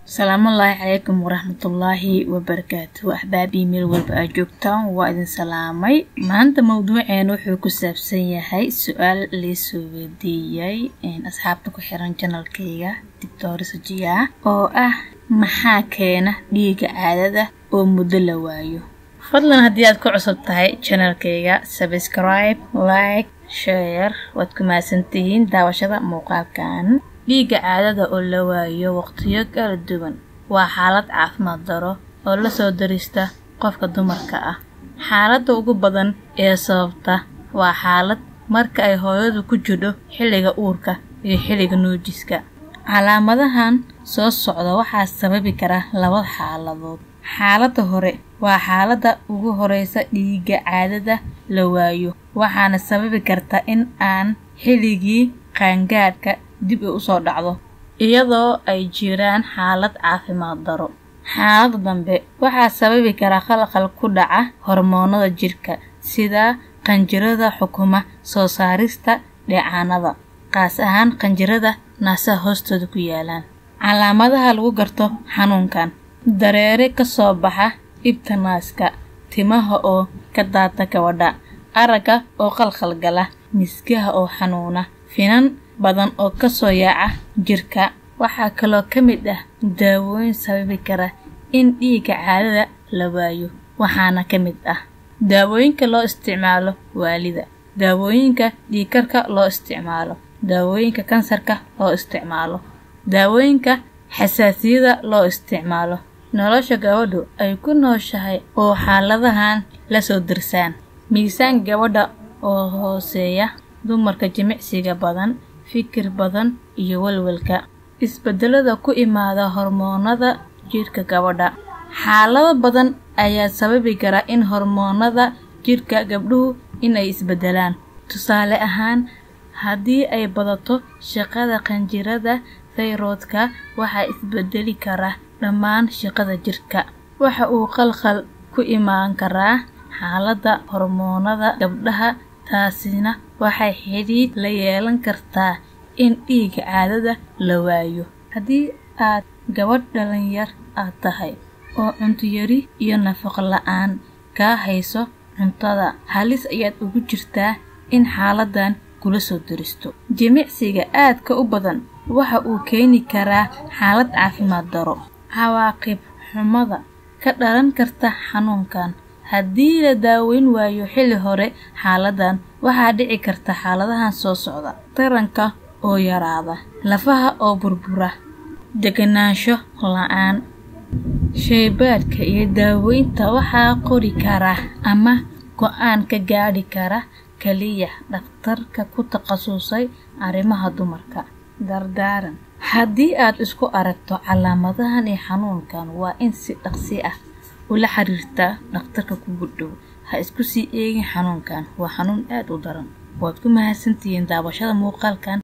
السلام الله عليكم ورحمة الله وبركاته. أحبابي ميل والبا جوجتان وإذن سلامي. ما أنت موضوعين وحو كسابسن يحي السؤال اللي سويديي إن أصحابتك حيران جنال كيغا دكتور سجيا أو maxaa keena dhiiga caadada oo muddo la waayo. Fadlan haddii aad ku cusub tahay channelkayga subscribe, like, share waad ku maasantihiin daawashada muuqaalkan. Dhiiga caadada oo la waayo waqtiyo kala duwan waa xaalad caafimaad daro oo la soo darista qofka dumarka ah. Xaaladda ugu badan ee sababta waa xaalad marka ay hooyadu ku jirto xilliga uurka iyo xilliga nuujiska. Calaamadahan soo socda waxaa sababi kara laba xaaladood. Xaaladda hore waa xaaladda ugu horeysa dhiiga caadada la waayo, waxaana sababi karta in aan xilligii qaangaadhka dib u soo dhacdo iyadoo ay jiraan xaalad caafimaad daro. Xaaladda dambe waxaa sababi kara khalkhal ku dhaca hormoonada jirka sida qanjirada xukuma soo saarista dheecaanada, qaas ahaan qanjirada naasaha hoostooda ku yaalaan. Calaamadaha lagu garto xanuunkan: dareere ka soo baxa ibta naaska, timaha oo ka daata gabadha, aragga oo khalkhal gala, miskaha oo xanuuna, finan badan oo ka soo yaaca jirka. Waxaa kaloo ka mid ah daawooyin sababi kara in dhiiga caadada la waayo, waxaana ka mid ah daawooyinka loo isticmaalo waalida, daawooyinka dhiigkarka loo isticmaalo, daawooyinka kansarka loo isticmaalo, daawooyinka xasaasiyadda loo isticmaalo. Nolosha gabadhu ay ku nooshahay oo xaaladahan la soo dirsaan. Miisaan gabadha oo hooseeya, dumarka jimicsiga badan, fikir badan iyo walwalka. Isbedelada ku imaada hormoonada jirka gabadha. Xaalado badan ayaa sababi kara in hormoonada jirka gabdhuhu inay isbedelaan. Tusaale ahaan, haddii ay badato shaqada qanjirada thyroidka, waxaa isbedeli kara dhammaan shaqada jirka. Waxa uu khalkhal ku imaan karaa xaaladda hormoonada gabdhaha, taasina waxay xidhiidh la yeelan kartaa in dhiiga caadada la waayo. Haddii aad gabadh dhalinyar aad tahay oo cunto yari iyo nafaqo la'aan ka hayso cuntada, halis ayaad ugu jirtaa in xaaladan kula soo daristo. Jimicsiga aadka u badan waxa uu keeni karaa xaalad caafimaad daro. Cawaaqib xumada ka dhalan karta xanuunkan: haddii la daaweyn waayo xilli hore xaaladan, waxaa dhici karta xaaladahan soo socda: taranka oo yaraada, lafaha oo burbura, deganaansho la'aan. Shaybaadhka iyo daaweynta waxaa qori kara ama go'aan ka gaadhi kara kaliya dhakhtarka ku takhasusay arrimaha dumarka. Dardaaran: haddii aad isku aragto calaamadahan ee xanuunkan, waa in si dhaqsi ah ula xiriirtaa dhakhtarka kugu dhow. Ha isku sii eegin xanuunkan, waa xanuun aad u daran. Waad ku mahadsantihiin daawashada muuqaalkan.